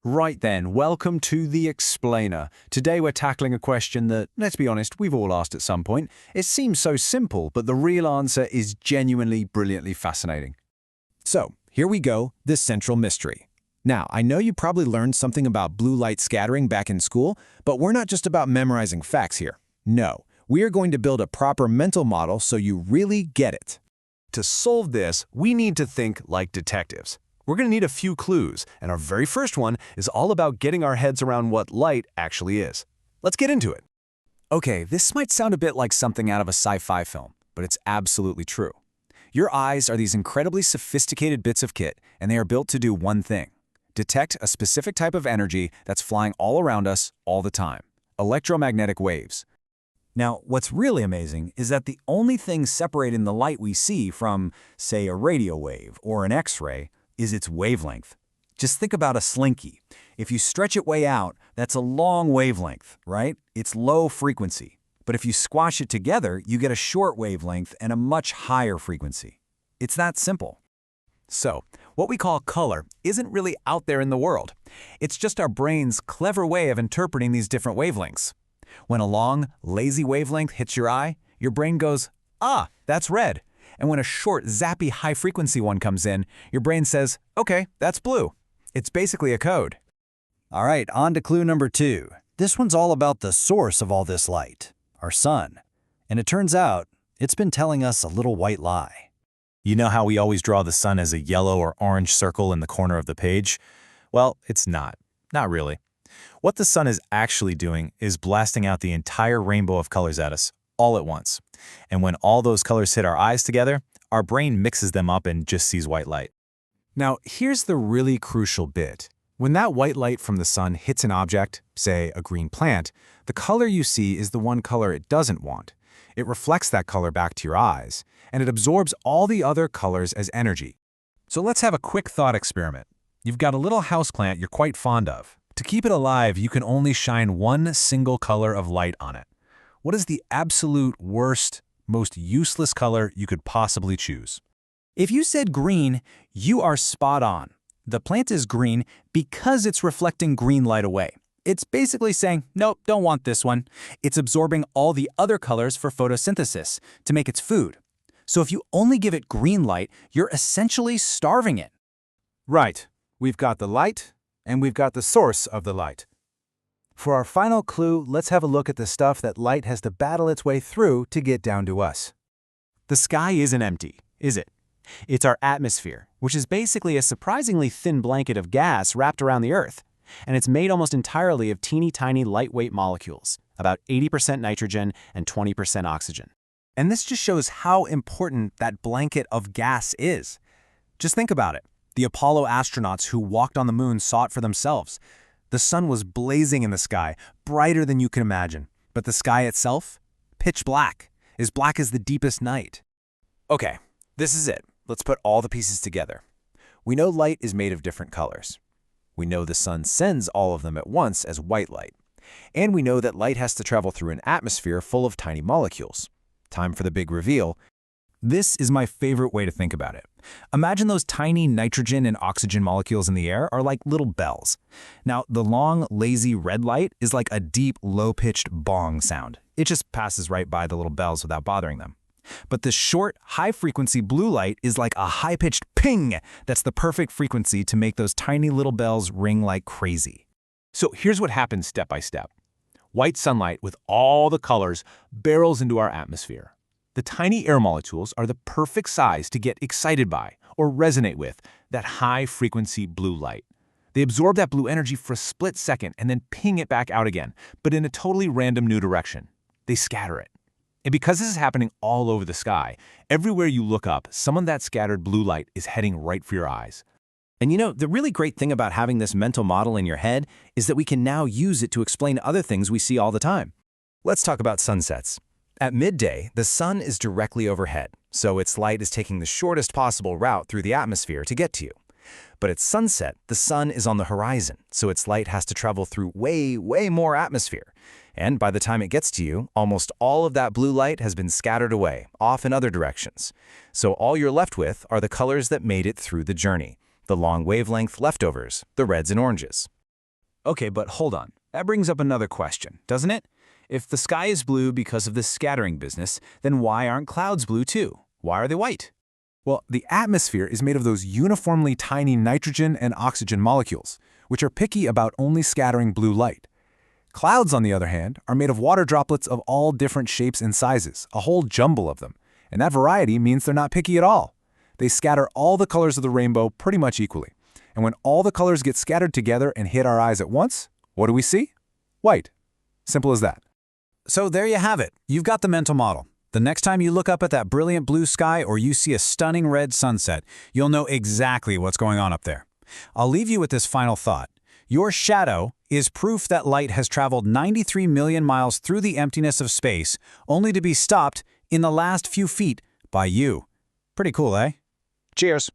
Right then, welcome to The Explainer. Today we're tackling a question that, let's be honest, we've all asked at some point. It seems so simple, but the real answer is genuinely brilliantly fascinating. So, here we go, the central mystery. Now, I know you probably learned something about blue light scattering back in school, but we're not just about memorizing facts here. No, we are going to build a proper mental model so you really get it. To solve this, we need to think like detectives. We're going to need a few clues, and our very first one is all about getting our heads around what light actually is. Let's get into it. Okay, this might sound a bit like something out of a sci-fi film, but it's absolutely true. Your eyes are these incredibly sophisticated bits of kit, and they are built to do one thing: detect a specific type of energy that's flying all around us all the time: electromagnetic waves. Now, what's really amazing is that the only thing separating the light we see from, say, a radio wave or an X-ray is its wavelength. Just think about a slinky. If you stretch it way out, that's a long wavelength, right? It's low frequency. But if you squash it together, you get a short wavelength and a much higher frequency. It's that simple. So, what we call color isn't really out there in the world. It's just our brain's clever way of interpreting these different wavelengths. When a long, lazy wavelength hits your eye, your brain goes, "Ah, that's red." And when a short, zappy, high-frequency one comes in, your brain says, "Okay, that's blue." It's basically a code. All right, on to clue number 2. This one's all about the source of all this light, our sun. And it turns out, it's been telling us a little white lie. You know how we always draw the sun as a yellow or orange circle in the corner of the page? Well, it's not. Not really. What the sun is actually doing is blasting out the entire rainbow of colors at us, all at once. And when all those colors hit our eyes together, our brain mixes them up and just sees white light. Now, here's the really crucial bit. When that white light from the sun hits an object, say a green plant, the color you see is the one color it doesn't want. It reflects that color back to your eyes, and it absorbs all the other colors as energy. So let's have a quick thought experiment. You've got a little houseplant you're quite fond of. To keep it alive, you can only shine one single color of light on it. What is the absolute worst, most useless color you could possibly choose? If you said green, you are spot on. The plant is green because it's reflecting green light away. It's basically saying, nope, don't want this one. It's absorbing all the other colors for photosynthesis to make its food. So if you only give it green light, you're essentially starving it. Right. We've got the light, and we've got the source of the light. For our final clue, let's have a look at the stuff that light has to battle its way through to get down to us. The sky isn't empty, is it? It's our atmosphere, which is basically a surprisingly thin blanket of gas wrapped around the Earth. And it's made almost entirely of teeny tiny lightweight molecules, about 80% nitrogen and 20% oxygen. And this just shows how important that blanket of gas is. Just think about it. The Apollo astronauts who walked on the moon saw it for themselves. The sun was blazing in the sky, brighter than you can imagine. But the sky itself? Pitch black, as black as the deepest night. Okay, this is it. Let's put all the pieces together. We know light is made of different colors. We know the sun sends all of them at once as white light. And we know that light has to travel through an atmosphere full of tiny molecules. Time for the big reveal. This is my favorite way to think about it. Imagine those tiny nitrogen and oxygen molecules in the air are like little bells. Now, the long, lazy red light is like a deep, low-pitched bong sound. It just passes right by the little bells without bothering them. But the short, high-frequency blue light is like a high-pitched ping. That's the perfect frequency to make those tiny little bells ring like crazy. So here's what happens step by step. White sunlight with all the colors barrels into our atmosphere. The tiny air molecules are the perfect size to get excited by or resonate with that high-frequency blue light. They absorb that blue energy for a split second and then ping it back out again, but in a totally random new direction. They scatter it. And because this is happening all over the sky, everywhere you look up, some of that scattered blue light is heading right for your eyes. And you know, the really great thing about having this mental model in your head is that we can now use it to explain other things we see all the time. Let's talk about sunsets. At midday, the sun is directly overhead, so its light is taking the shortest possible route through the atmosphere to get to you. But at sunset, the sun is on the horizon, so its light has to travel through way more atmosphere. And by the time it gets to you, almost all of that blue light has been scattered away, off in other directions. So all you're left with are the colors that made it through the journey, the long wavelength leftovers, the reds and oranges. Okay, but hold on. That brings up another question, doesn't it? If the sky is blue because of this scattering business, then why aren't clouds blue too? Why are they white? Well, the atmosphere is made of those uniformly tiny nitrogen and oxygen molecules, which are picky about only scattering blue light. Clouds, on the other hand, are made of water droplets of all different shapes and sizes, a whole jumble of them. And that variety means they're not picky at all. They scatter all the colors of the rainbow pretty much equally. And when all the colors get scattered together and hit our eyes at once, what do we see? White. Simple as that. So there you have it. You've got the mental model. The next time you look up at that brilliant blue sky or you see a stunning red sunset, you'll know exactly what's going on up there. I'll leave you with this final thought. Your shadow is proof that light has traveled 93 million miles through the emptiness of space, only to be stopped in the last few feet by you. Pretty cool, eh? Cheers.